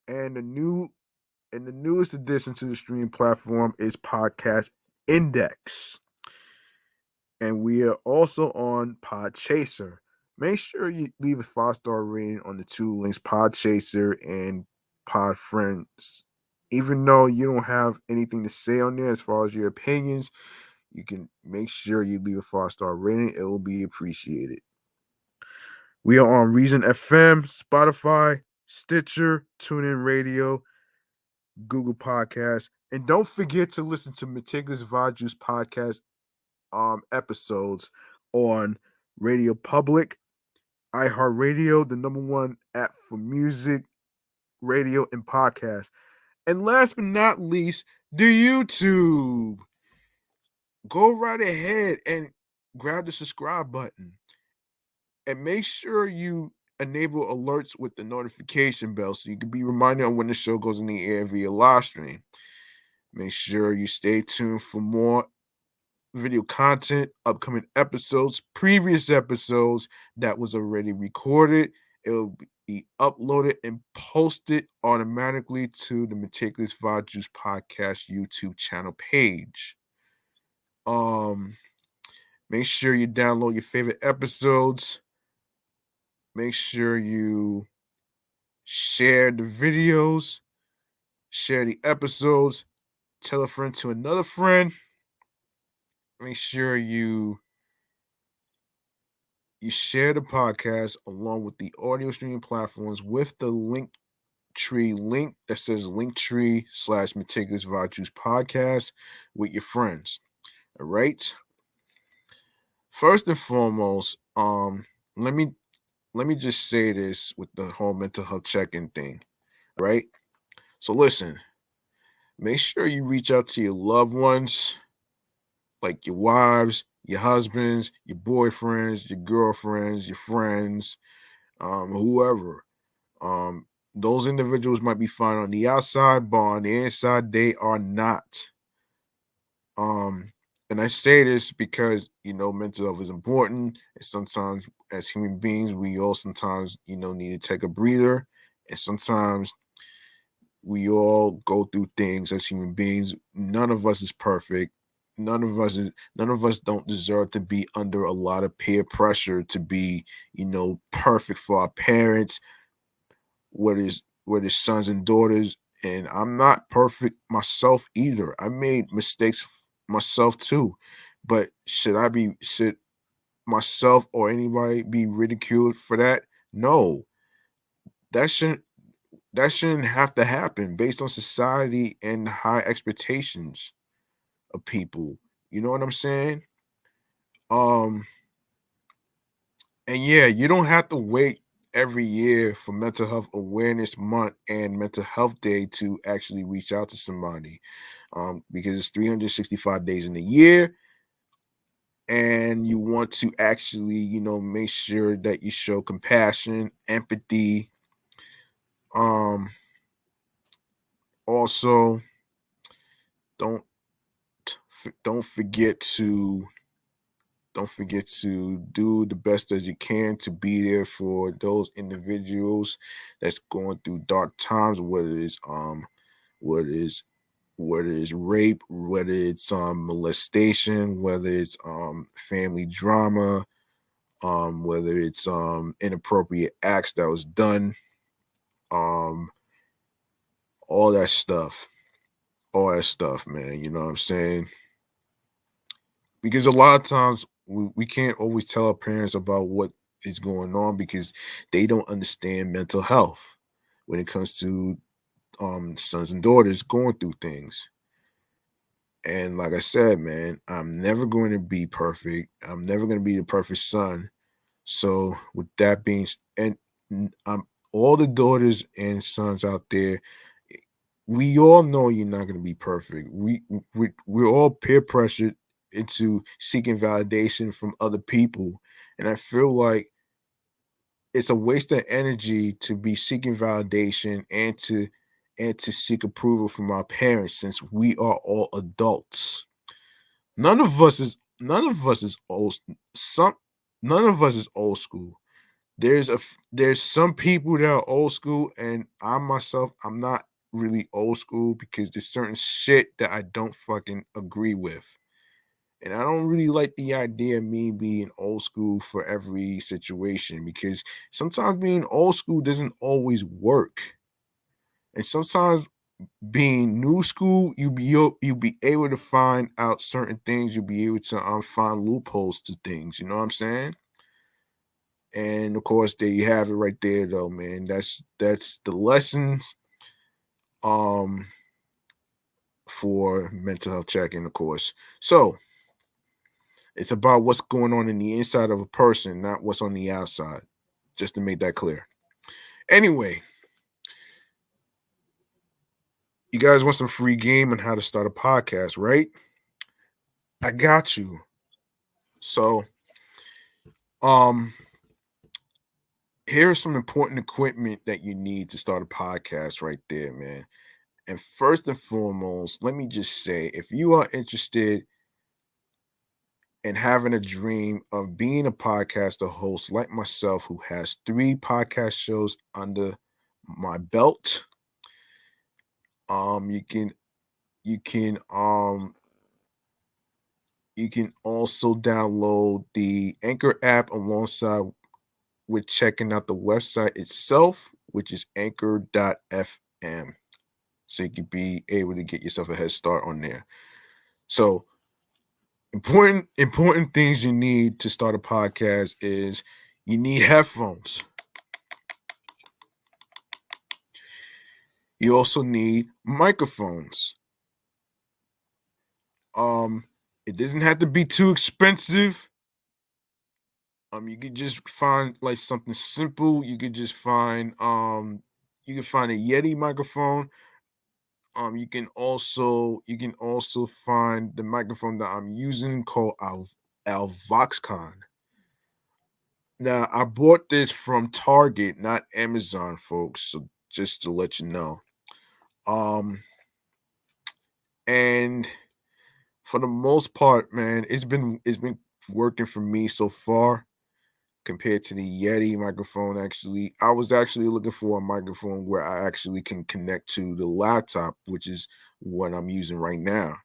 and the newest addition to the stream platform is Podcast Index. And we are also on Podchaser. Make sure you leave a 5-star rating on the two links, Podchaser and Podfriends. Even though you don't have anything to say on there as far as your opinions, you can make sure you leave a 5-star rating. It will be appreciated. We are on Reason FM, Spotify, Stitcher, TuneIn Radio, Google Podcasts, and don't forget to listen to Meticulous Values Podcast episodes on Radio Public, iHeartRadio, the number one app for music, radio, and podcasts. And last but not least, the YouTube. Go right ahead and grab the subscribe button. And make sure you enable alerts with the notification bell so you can be reminded on when the show goes in the air via live stream. Make sure you stay tuned for more video content, upcoming episodes, previous episodes that was already recorded. It will be uploaded and posted automatically to the Meticulous Values Podcast YouTube channel page. Make sure you download your favorite episodes. Make sure you share the videos, share the episodes, tell a friend to another friend. Make sure you share the podcast along with the audio streaming platforms with the Linktree link that says Linktree/Meticulous Values Podcast with your friends. All right. First and foremost, let me just say this with the whole mental health check-in thing. All right. So listen, make sure you reach out to your loved ones, like your wives, your husbands, your boyfriends, your girlfriends, your friends, whoever. Those individuals might be fine on the outside, but on the inside, they are not. And I say this because mental health is important, and sometimes as human beings, we all sometimes need to take a breather, and sometimes we all go through things as human beings. None of us is perfect. None of us don't deserve to be under a lot of peer pressure to be, perfect for our parents, whether it's sons and daughters. And I'm not perfect myself either. I made mistakes myself too. But should myself or anybody be ridiculed for that? No. That shouldn't have to happen based on society and high expectations of people. You know what I'm saying? Um, and yeah, you don't have to wait every year for Mental Health Awareness Month and Mental Health Day to actually reach out to somebody. Because it's 365 days in a year, and you want to actually, make sure that you show compassion, empathy. Also, don't don't forget to do the best as you can to be there for those individuals that's going through dark times, whether it's rape, whether it's molestation, whether it's family drama, whether it's inappropriate acts that was done, um all that stuff man, you know what I'm saying? Because a lot of times we can't always tell our parents about what is going on because they don't understand mental health when it comes to sons and daughters going through things. And like I said, man, I'm never going to be perfect. I'm never going to be the perfect son. So with that being and all the daughters and sons out there, we all know you're not going to be perfect. We're all peer pressured into seeking validation from other people, and I feel like it's a waste of energy to be seeking validation and to seek approval from our parents since we are all adults. None of us is old. Some None of us is old school. There's some people that are old school, and I myself, I'm not really old school because there's certain shit that I don't fucking agree with. And I don't really like the idea of me being old school for every situation because sometimes being old school doesn't always work. And sometimes being new school, you'll be able to find out certain things. You'll be able to find loopholes to things. You know what I'm saying? And of course, there you have it right there, though, man. That's the lessons um for mental health checking, of course. So it's about what's going on in the inside of a person, not what's on the outside. Just to make that clear. Anyway, you guys want some free game on how to start a podcast, right? I got you. So, um, here's some important equipment that you need to start a podcast right there, man. And first and foremost, let me just say if you are interested in having a dream of being a podcaster host like myself, who has 3 podcast shows under my belt, um, you can you can um you can also download the Anchor app alongside with checking out the website itself, which is anchor.fm. So you can be able to get yourself a head start on there. So important things you need to start a podcast is you need headphones. You also need microphones. Um, it doesn't have to be too expensive. You could just find like something simple. You can find a Yeti microphone. You can also find the microphone that I'm using called Alvoxcon. Now I bought this from Target, not Amazon, folks. So just to let you know. Um, and for the most part, man, it's been working for me so far compared to the Yeti microphone. Actually, I was actually looking for a microphone where I actually can connect to the laptop, which is what I'm using right now.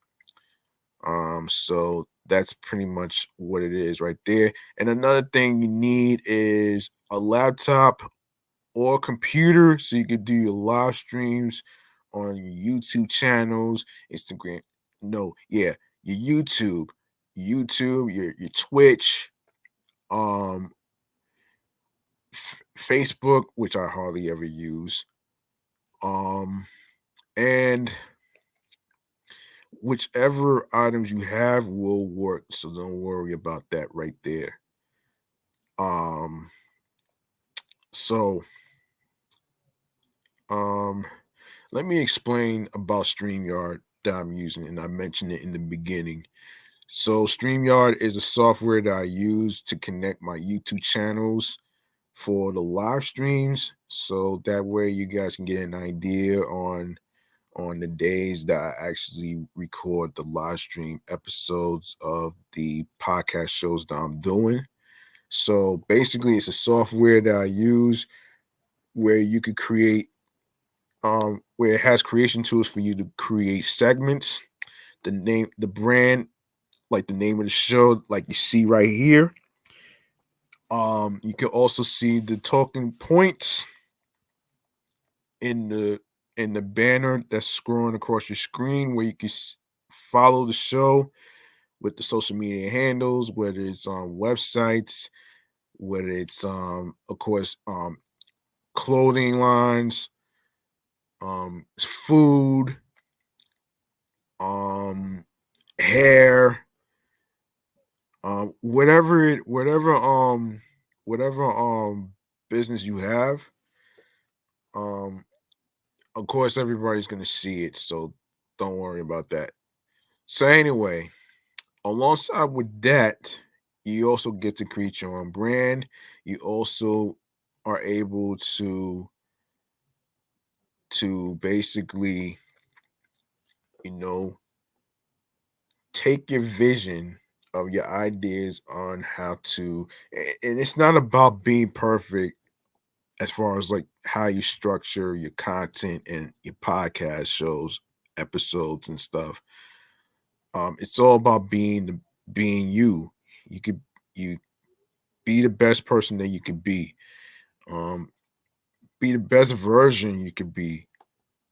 So that's pretty much what it is right there. And another thing you need is a laptop or a computer so you could do your live streams on your YouTube channels, Instagram. No, yeah, your your Twitch, um, Facebook, which I hardly ever use, um, and whichever items you have will work. So don't worry about that right there. Um, so um, let me explain about StreamYard that I'm using, and I mentioned it in the beginning. So StreamYard is a software that I use to connect my YouTube channels for the live streams. So that way you guys can get an idea on the days that I actually record the live stream episodes of the podcast shows that I'm doing. So basically it's a software that I use where you could create where it has creation tools for you to create segments, the brand, like the name of the show, like you see right here. You can also see the talking points in the banner that's scrolling across your screen where you can follow the show with the social media handles, whether it's on websites, whether it's of course clothing lines, food, um hair, whatever business you have, um of course everybody's gonna see it, so don't worry about that. So anyway, alongside with that, you also get to create your own brand. You also are able to basically, you know, take your vision of your ideas on how to, and it's not about being perfect as far as like how you structure your content and your podcast shows, episodes and stuff. It's all about being you. You be the best person that you could be. Um, be the best version you could be,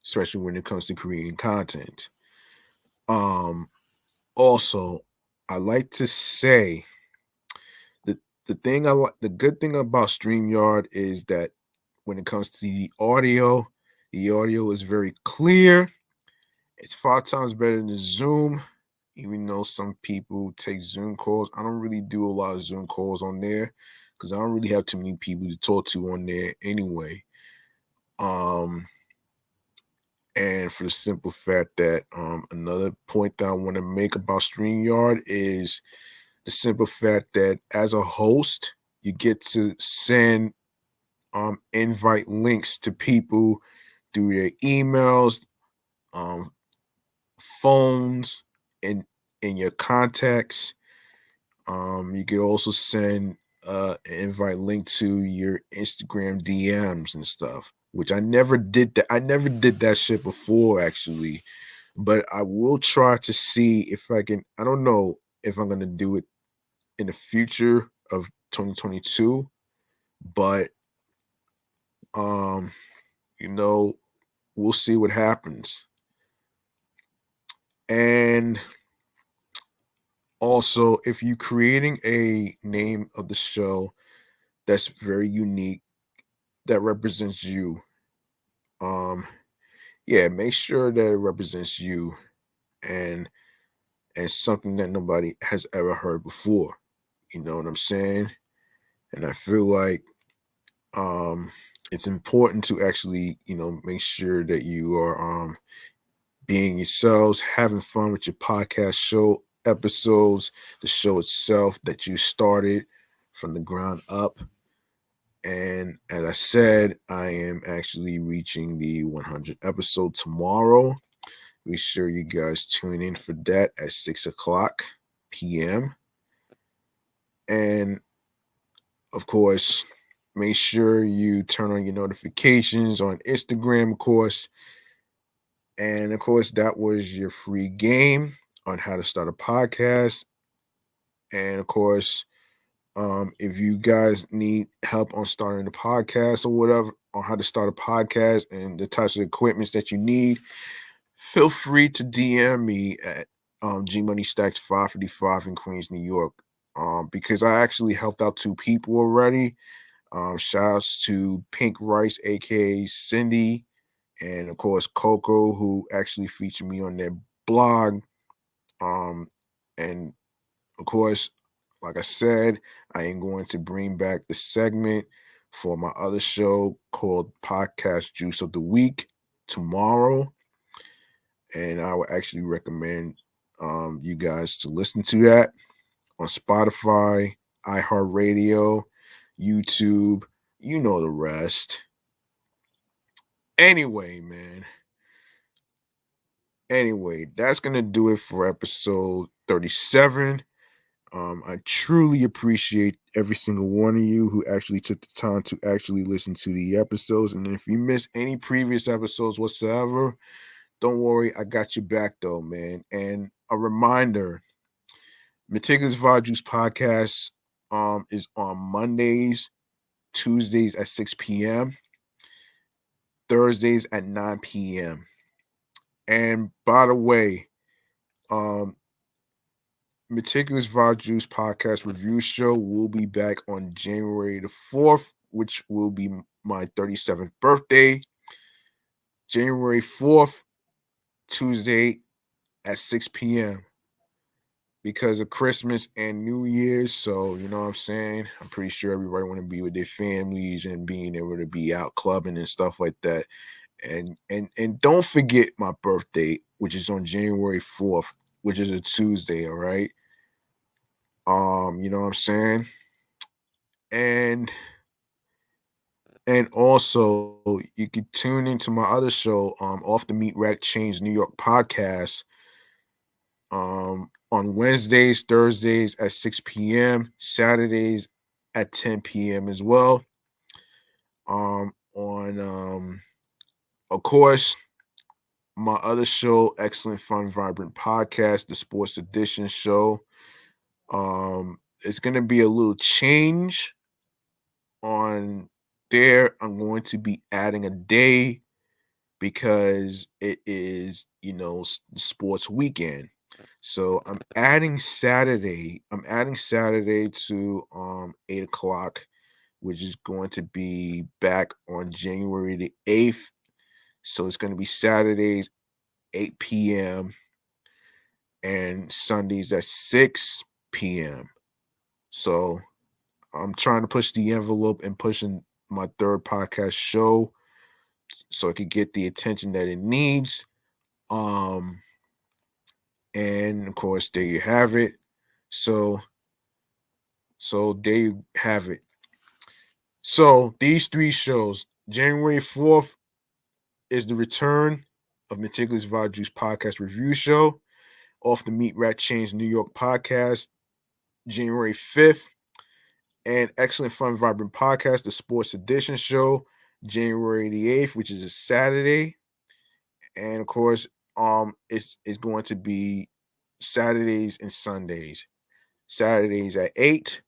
especially when it comes to creating content. Um, Also, I like to say that the good thing about StreamYard is that when it comes to the audio is very clear. It's 5 times better than Zoom, even though some people take Zoom calls. I don't really do a lot of Zoom calls on there because I don't really have too many people to talk to on there anyway. Um, and for the simple fact that another point that I want to make about StreamYard is the simple fact that as a host, you get to send invite links to people through their emails, um, phones, and in your contacts. You could also send an invite link to your Instagram DMs and stuff, which I never did that. I never did that shit before actually, but I will try to see if I can. I don't know if I'm gonna do it in the future of 2022, but um, you know, we'll see what happens. And also, if you're creating a name of the show that's very unique, that represents you, um, yeah, make sure that it represents you and something that nobody has ever heard before. You know what I'm saying? And I feel like um it's important to actually, make sure that you are being yourselves, having fun with your podcast show episodes, the show itself that you started from the ground up. And as I said, I am actually reaching the 100 episode tomorrow. Be sure you guys tune in for that at 6 o'clock p.m. And of course, make sure you turn on your notifications on Instagram, of course. And of course, that was your free game on how to start a podcast. And of course, if you guys need help on starting a podcast or whatever, on how to start a podcast and the types of equipments that you need, feel free to DM me at G Money Stacks 555 in Queens, New York. Because I actually helped out 2 people already. Shout outs to Pink Rice, aka Cindy, and of course Coco, who actually featured me on their blog. Um, and of course, like I said, I am going to bring back the segment for my other show called Podcast Juice of the Week tomorrow. And I would actually recommend you guys to listen to that on Spotify, iHeartRadio, YouTube, you know the rest. Anyway, man. Anyway, that's gonna do it for episode 37. I truly appreciate every single one of you who actually took the time to actually listen to the episodes. And if you missed any previous episodes whatsoever, don't worry, I got you back though, man. And a reminder, Meticulous Vibe Juice podcast is on Mondays, Tuesdays at 6 p.m., Thursdays at 9 p.m. And by the way, um, Meticulous Vibe Juice podcast review show will be back on January the 4th, which will be my 37th birthday. January 4th, Tuesday at 6 p.m. because of Christmas and New Year's. So, you know what I'm saying? I'm pretty sure everybody want to be with their families and being able to be out clubbing and stuff like that. And don't forget my birthday, which is on January 4th, which is a Tuesday, all right? You know what I'm saying? And also you could tune into my other show, Off the Meat Rack Chains New York podcast, on Wednesdays, Thursdays at 6 p.m., Saturdays at 10 p.m. as well. On of course, my other show, Excellent Fun Vibrant Podcast, the Sports Edition show. It's gonna be a little change on there. I'm going to be adding a day because it is, sports weekend. So I'm adding Saturday to 8 o'clock, which is going to be back on January the 8th. So it's going to be Saturdays 8 p.m. and Sundays at 6 p.m. So I'm trying to push the envelope and pushing my third podcast show so it could get the attention that it needs. Um, and of course, there you have it. So, there you have it. So these three shows, January 4th is the return of Meticulous Vibe Juice podcast review show, Off the Meat Rat Chains New York podcast, January 5th, and Excellent Fun Vibrant podcast, the Sports Edition show, January the 8th, which is a Saturday. And of course, it's going to be Saturdays and Sundays. Saturdays at 8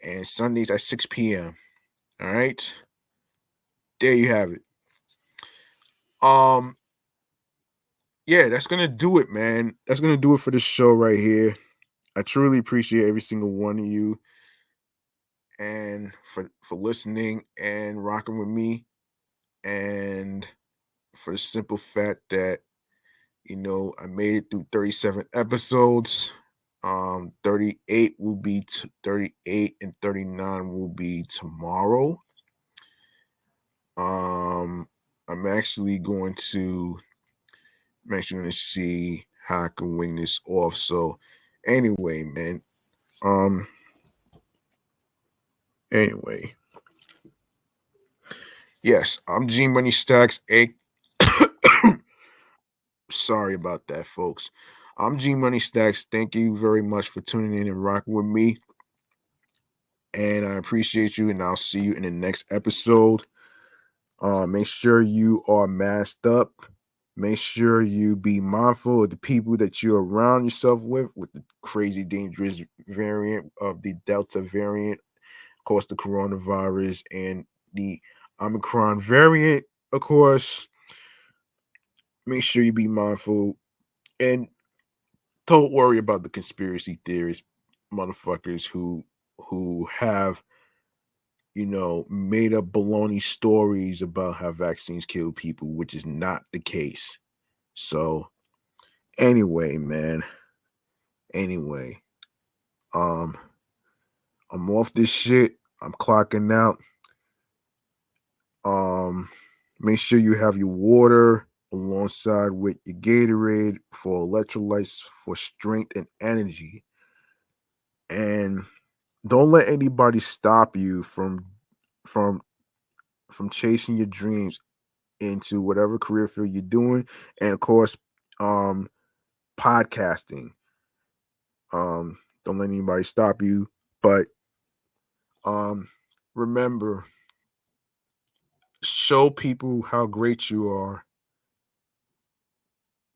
and Sundays at 6 p.m. All right. There you have it. Yeah, that's gonna do it, man. That's gonna do it for this show right here. I truly appreciate every single one of you and for listening and rocking with me, and for the simple fact that I made it through 37 episodes. 38 will be 38 and 39 will be tomorrow. I'm actually going to see how I can wing this off. So anyway, man. Anyway. Yes, I'm G Money Stacks. Sorry about that, folks. I'm G Money Stacks. Thank you very much for tuning in and rocking with me. And I appreciate you, and I'll see you in the next episode. Make sure you are masked up. Make sure you be mindful of the people that you're around yourself with the crazy dangerous variant of the Delta variant, of course, the coronavirus, and the Omicron variant, of course. Make sure you be mindful and don't worry about the conspiracy theorists, motherfuckers who have made up baloney stories about how vaccines kill people, which is not the case. So anyway, man. Anyway, um, I'm off this shit. I'm clocking out. Make sure you have your water alongside with your Gatorade for electrolytes for strength and energy. And don't let anybody stop you from chasing your dreams into whatever career field you're doing. And of course, podcasting. Don't let anybody stop you. But remember, show people how great you are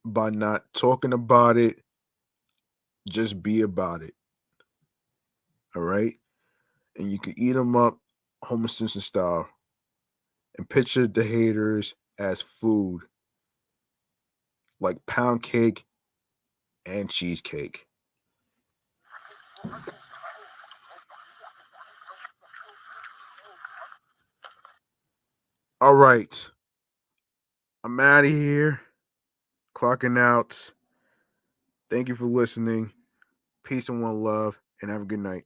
by not talking about it. Just be about it. All right. And you can eat them up Homer Simpson style and picture the haters as food like pound cake and cheesecake. All right. I'm out of here. Clocking out. Thank you for listening. Peace and one love, and have a good night.